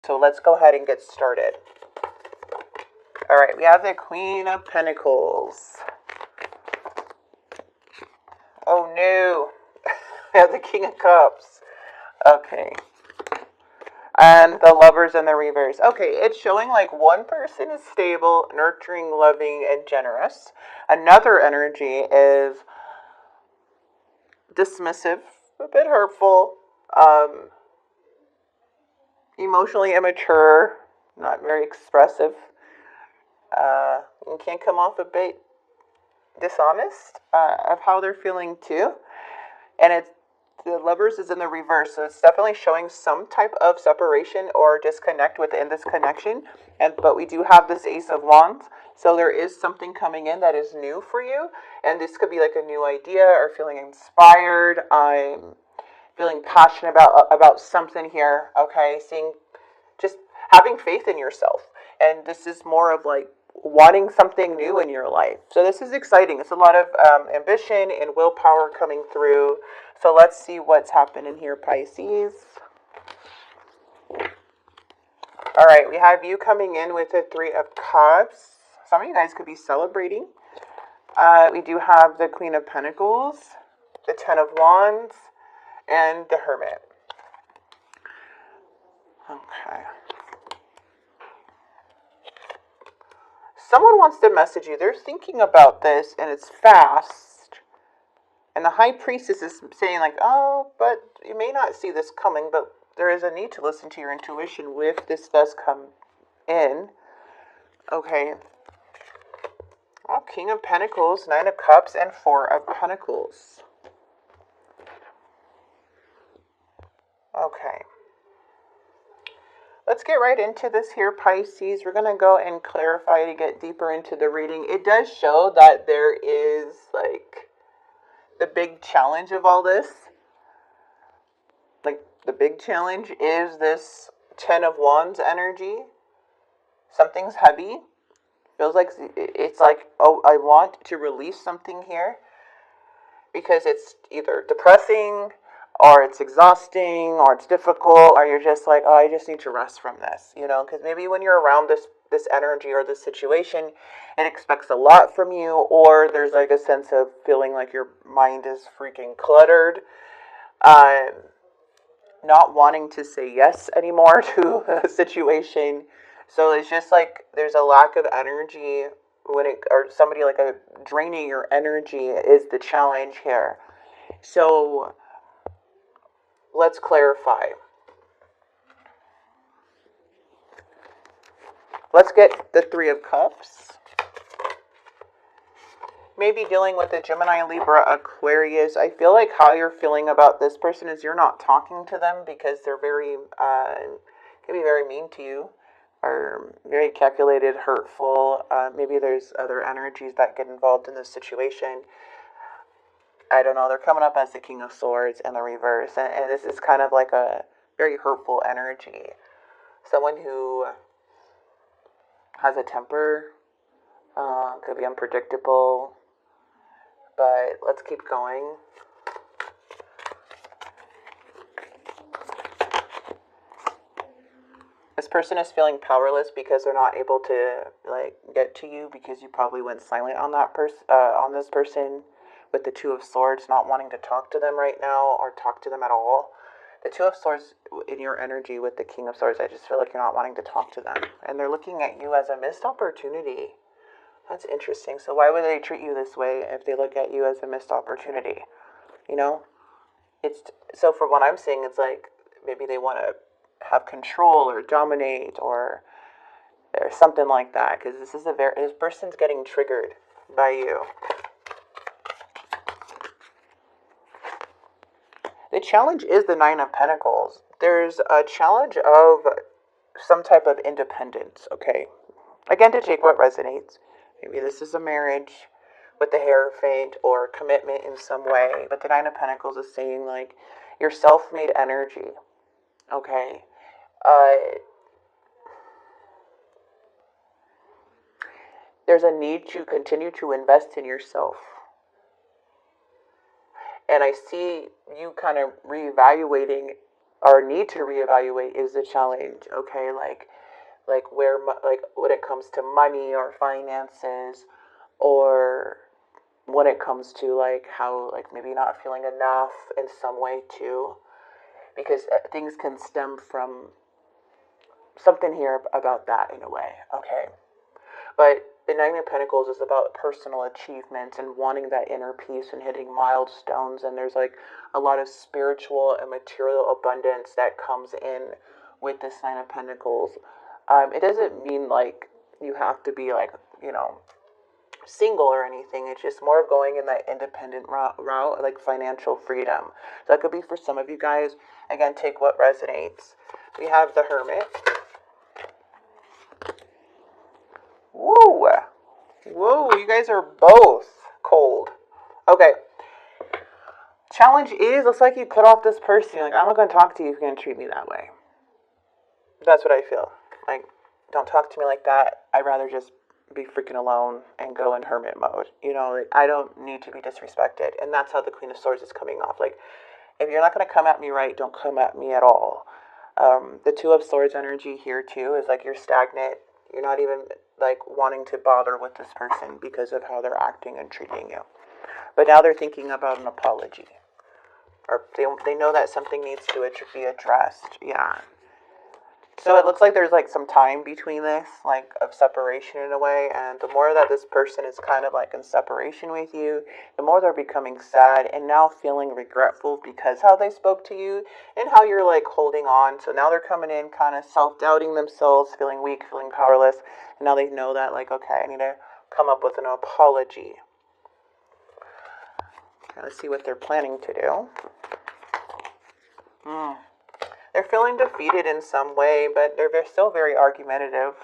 So let's go ahead and get started. All right, we have the Queen of Pentacles. Oh no, we have the King of Cups. Okay. And the Lovers in the reverse. Okay, it's showing like one person is stable, nurturing, loving, and generous. Another energy is dismissive, a bit hurtful, emotionally immature, not very expressive. You can come off a bit dishonest of how they're feeling too. And it's the Lovers is in the reverse, so it's definitely showing some type of separation or disconnect within this connection. But we do have this Ace of Wands, so there is something coming in that is new for you, and this could be like a new idea or feeling inspired. I'm feeling passionate about something here. Okay, just having faith in yourself, and this is more of like wanting something new in your life. So this is exciting. It's a lot of ambition and willpower coming through. So let's see what's happening here, Pisces. All right, we have you coming in with the Three of Cups. Some of you guys could be celebrating. We do have the Queen of Pentacles, the Ten of Wands, and the Hermit. Okay. Someone wants to message you. They're thinking about this, and it's fast. And the High Priestess is saying like, oh, but you may not see this coming, but there is a need to listen to your intuition if this does come in. Okay. Oh, King of Pentacles, Nine of Cups, and Four of Pentacles. Okay. Let's get right into this here, Pisces. We're going to go and clarify to get deeper into the reading. It does show that there is like the big challenge of all this. Like the big challenge is this Ten of Wands energy. Something's heavy. Feels like it's like, oh, I want to release something here. Because it's either depressing, or it's exhausting, or it's difficult, or you're just like, oh, I just need to rest from this, you know, because maybe when you're around this energy or this situation, it expects a lot from you, or there's like a sense of feeling like your mind is freaking cluttered, not wanting to say yes anymore to a situation. So it's just like there's a lack of energy or somebody like draining your energy is the challenge here. So let's clarify. Let's get the Three of Cups. Maybe dealing with a Gemini, Libra, Aquarius. I feel like how you're feeling about this person is you're not talking to them because they're can be very mean to you, or very calculated, hurtful. Maybe there's other energies that get involved in this situation. I don't know. They're coming up as the King of Swords in the reverse. And this is kind of like a very hurtful energy. Someone who has a temper, could be unpredictable. But let's keep going. This person is feeling powerless because they're not able to like get to you because you probably went silent on that on this person. With the Two of Swords, not wanting to talk to them right now or talk to them at all. The Two of Swords in your energy with the King of Swords, I just feel like you're not wanting to talk to them. And they're looking at you as a missed opportunity. That's interesting. So why would they treat you this way if they look at you as a missed opportunity? You know? So for what I'm seeing, it's like maybe they want to have control or dominate or something like that. Because this person's getting triggered by you. The challenge is the Nine of Pentacles. There's a challenge of some type of independence, okay? Again, to take what resonates. Maybe this is a marriage with the Hierophant or commitment in some way. But the Nine of Pentacles is saying, like, your self-made energy, okay? There's a need to continue to invest in yourself. And I see you kind of reevaluating or need to reevaluate is the challenge. Okay, like where like when it comes to money or finances, or when it comes to like how like maybe not feeling enough in some way too, because things can stem from something here about that in a way. Okay, but the Nine of Pentacles is about personal achievements and wanting that inner peace and hitting milestones. And there's like a lot of spiritual and material abundance that comes in with this Nine of Pentacles. It doesn't mean like you have to be like, single or anything. It's just more of going in that independent route, like financial freedom. So that could be for some of you guys. Again, take what resonates. We have the Hermit. Woo! Whoa, you guys are both cold. Okay. Challenge is, looks like you cut off this person. You're like, I'm not going to talk to you if you're going to treat me that way. That's what I feel. Like, don't talk to me like that. I'd rather just be freaking alone and go in hermit mode. Like, I don't need to be disrespected. And that's how the Queen of Swords is coming off. Like, if you're not going to come at me right, don't come at me at all. The Two of Swords energy here, too, is like you're stagnant. You're not even like wanting to bother with this person because of how they're acting and treating you. But now they're thinking about an apology. Or they know that something needs to be addressed. Yeah. So it looks like there's like some time between this, like of separation in a way. And the more that this person is kind of like in separation with you, the more they're becoming sad and now feeling regretful because how they spoke to you and how you're like holding on. So now they're coming in kind of self-doubting themselves, feeling weak, feeling powerless. And now they know that like, okay, I need to come up with an apology. Okay, let's see what they're planning to do. They're feeling defeated in some way, but they're still very argumentative.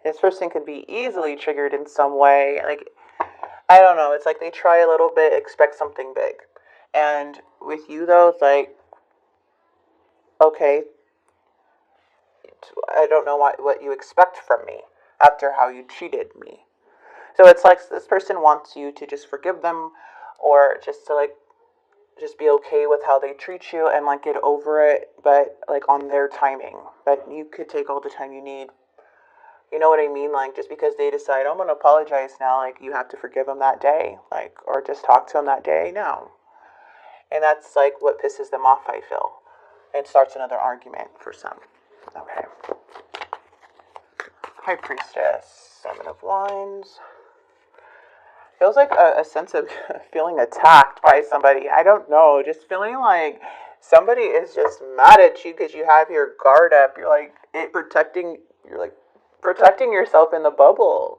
This person could be easily triggered in some way. Like, I don't know. It's like they try a little bit, expect something big. And with you, though, it's like, okay, I don't know what you expect from me after how you treated me. So it's like this person wants you to just forgive them or just to like just be okay with how they treat you and like get over it, but like on their timing. But you could take all the time you need. You know what I mean? Like just because they decide, I'm going to apologize now, like you have to forgive them that day, like, or just talk to them that day. No. And that's like what pisses them off, I feel, and starts another argument for some. Okay. High Priestess, Seven of Wands. Feels like a sense of feeling attacked by somebody. I don't know. Just feeling like somebody is just mad at you because you have your guard up. You're like protecting yourself in the bubble.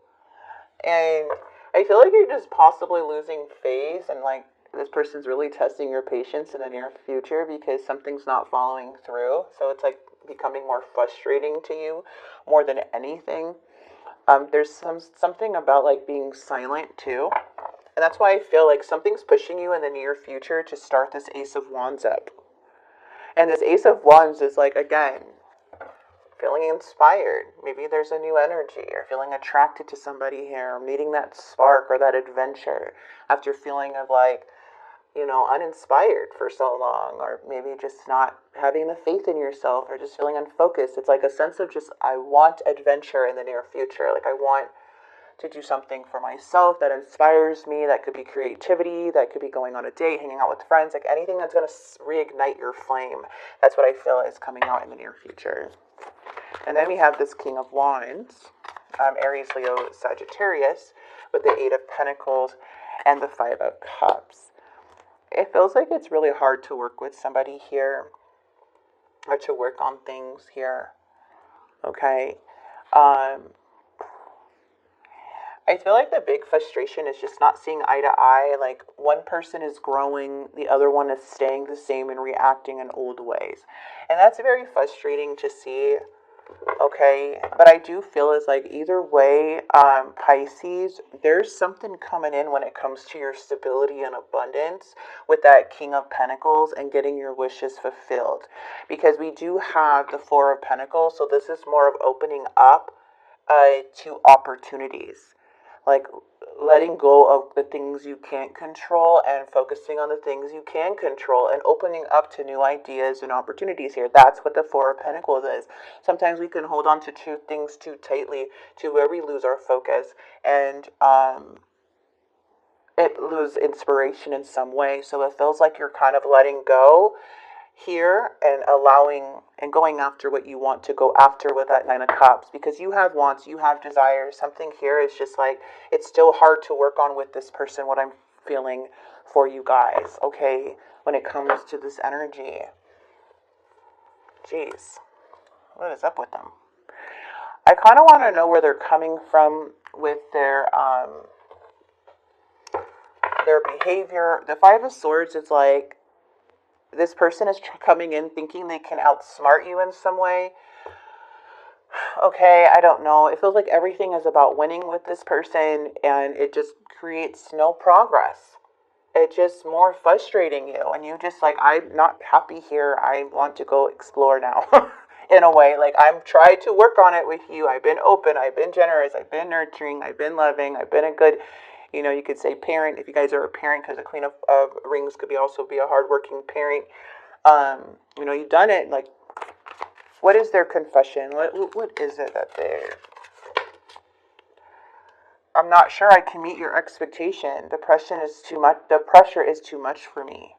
And I feel like you're just possibly losing faith and like this person's really testing your patience in the near future because something's not following through. So it's like becoming more frustrating to you more than anything. There's something about like being silent too. And that's why I feel like something's pushing you in the near future to start this Ace of Wands up. And this Ace of Wands is like, again, feeling inspired. Maybe there's a new energy or feeling attracted to somebody here or meeting that spark or that adventure after feeling of like, uninspired for so long, or maybe just not having the faith in yourself or just feeling unfocused. It's like a sense of just, I want adventure in the near future. Like I want to do something for myself that inspires me. That could be creativity. That could be going on a date, hanging out with friends, like anything that's going to reignite your flame. That's what I feel is coming out in the near future. And then we have this King of Wands, Aries, Leo, Sagittarius, with the Eight of Pentacles and the Five of Cups. It feels like it's really hard to work with somebody here or to work on things here. Okay. I feel like the big frustration is just not seeing eye to eye. Like one person is growing, the other one is staying the same and reacting in old ways. And that's very frustrating to see. Okay, but I do feel it's like either way, Pisces, there's something coming in when it comes to your stability and abundance with that King of Pentacles and getting your wishes fulfilled. Because we do have the Four of Pentacles, so this is more of opening up to opportunities. Like letting go of the things you can't control and focusing on the things you can control and opening up to new ideas and opportunities here. That's what the Four of Pentacles is. Sometimes we can hold on to two things too tightly to where we lose our focus and it lose inspiration in some way. So it feels like you're kind of letting go here and allowing and going after what you want to go after with that Nine of Cups, because you have wants, you have desires. Something here is just like, it's still hard to work on with this person, what I'm feeling for you guys, okay, when it comes to this energy. Jeez, what is up with them? I kind of want to know where they're coming from with their behavior. The Five of Swords is like, this person is coming in thinking they can outsmart you in some way. Okay, I don't know. It feels like everything is about winning with this person, and it just creates no progress. It's just more frustrating you, and you just like, I'm not happy here. I want to go explore now. In a way, like, I'm trying to work on it with you. I've been open. I've been generous. I've been nurturing. I've been loving. I've been a good, you could say parent if you guys are a parent, because the Queen of Rings could also be a hardworking parent. You've done it. Like, what is their confession? What is it that they're... I'm not sure I can meet your expectation. The pressure is too much. The pressure is too much for me.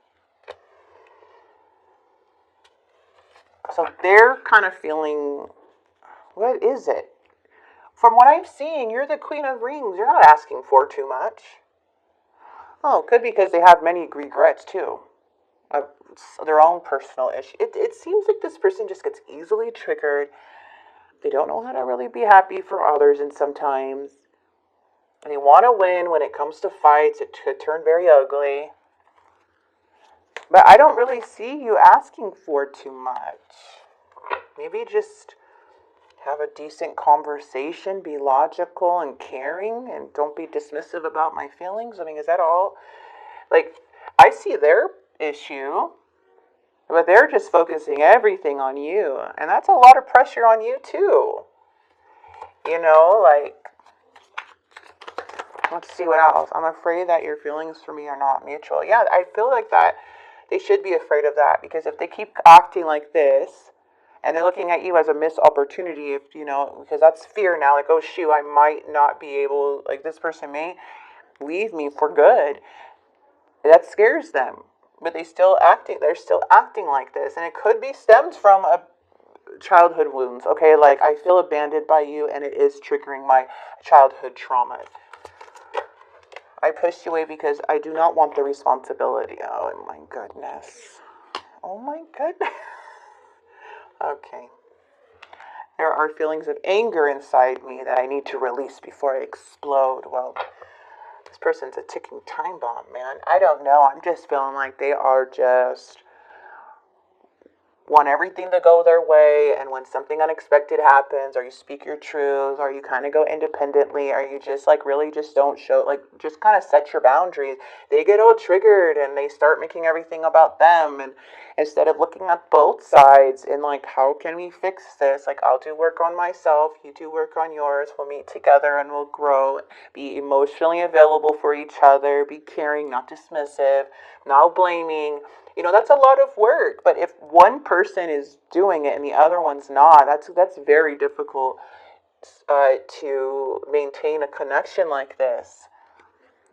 So they're kind of feeling, what is it? From what I'm seeing, you're the Queen of Rings. You're not asking for too much. Oh, could be because they have many regrets too. Their own personal issue. It seems like this person just gets easily triggered. They don't know how to really be happy for others, and sometimes they want to win. When it comes to fights, it could turn very ugly. But I don't really see you asking for too much. Maybe just have a decent conversation, be logical and caring, and don't be dismissive about my feelings. I mean, is that all? Like, I see their issue, but they're just focusing everything on you. And that's a lot of pressure on you too. Like, let's see what else. I'm afraid that your feelings for me are not mutual. Yeah, I feel like that. They should be afraid of that, because if they keep acting like this, and they're looking at you as a missed opportunity, because that's fear now. Like, oh, shoot, I might not be able, like, this person may leave me for good. That scares them. But they're still acting like this. And it could be stemmed from a childhood wounds, okay? Like, I feel abandoned by you, and it is triggering my childhood trauma. I pushed you away because I do not want the responsibility. Oh, my goodness. Oh, my goodness. Okay. There are feelings of anger inside me that I need to release before I explode. Well, this person's a ticking time bomb, man. I don't know. I'm just feeling like they are just want everything to go their way, and when something unexpected happens, or you speak your truth, or you kind of go independently, or you just like really just don't show, like, just kind of set your boundaries, they get all triggered and they start making everything about them, and instead of looking at both sides and like, how can we fix this? Like, I'll do work on myself, you do work on yours, we'll meet together and we'll grow, be emotionally available for each other, be caring, not dismissive, not blaming. That's a lot of work. But if one person is doing it and the other one's not, that's very difficult to maintain a connection like this.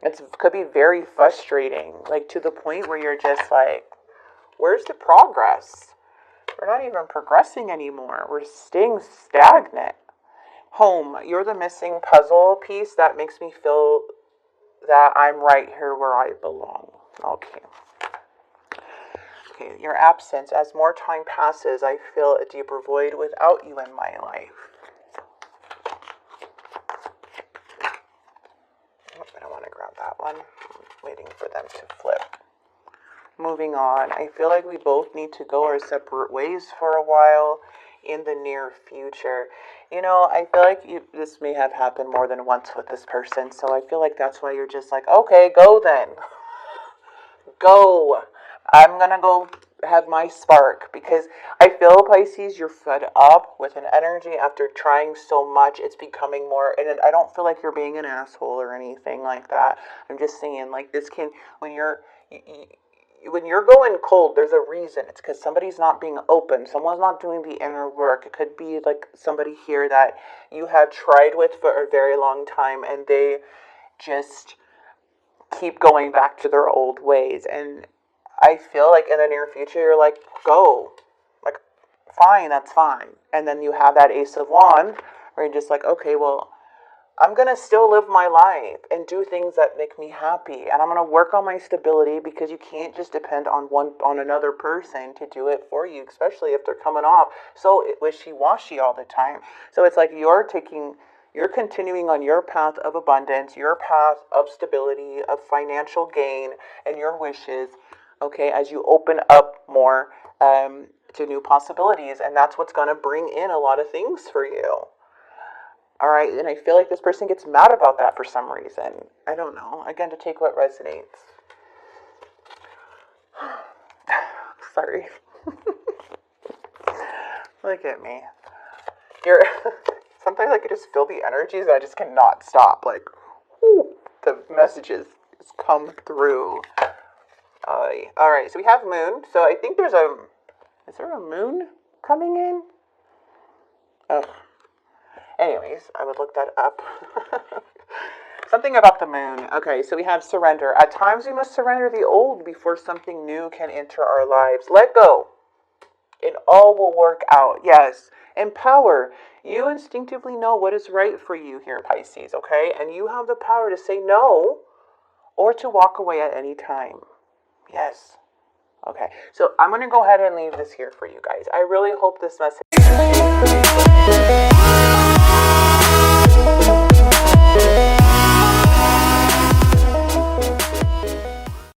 It could be very frustrating, like to the point where you're just like, where's the progress? We're not even progressing anymore. We're staying stagnant. Home, you're the missing puzzle piece that makes me feel that I'm right here where I belong. Okay, your absence. As more time passes, I feel a deeper void without you in my life. I don't want to grab that one. I'm waiting for them to flip. Moving on. I feel like we both need to go our separate ways for a while in the near future. I feel like this may have happened more than once with this person, so I feel like that's why you're just like, okay, go then. Go. I'm gonna go have my spark, because I feel, Pisces, you're fed up with an energy after trying so much. It's becoming more, and I don't feel like you're being an asshole or anything like that. I'm just saying, like, this can, when you're going cold, there's a reason. It's because somebody's not being open. Someone's not doing the inner work. It could be like somebody here that you have tried with for a very long time, and they just keep going back to their old ways. And I feel like in the near future, you're like, go. Like, fine, that's fine. And then you have that Ace of Wands where you're just like, okay, well, I'm going to still live my life and do things that make me happy. And I'm going to work on my stability, because you can't just depend on another person to do it for you, especially if they're coming off so wishy-washy all the time. So it's like you're continuing on your path of abundance, your path of stability, of financial gain, and your wishes, okay, as you open up more to new possibilities. And that's what's going to bring in a lot of things for you. All right, and I feel like this person gets mad about that for some reason. I don't know. Again, to take what resonates. Sorry. Look at me. Sometimes I can just feel the energies and I just cannot stop. Like, whoo, the messages just come through. All right, so we have moon. So I think is there a moon coming in? Oh. Anyways, I would look that up. Something about the moon. Okay, so we have surrender. At times we must surrender the old before something new can enter our lives. Let go. It all will work out. Yes. Empower. You instinctively know what is right for you here, Pisces, okay? And you have the power to say no or to walk away at any time. Yes. Okay, so I'm going to go ahead and leave this here for you guys. I really hope this message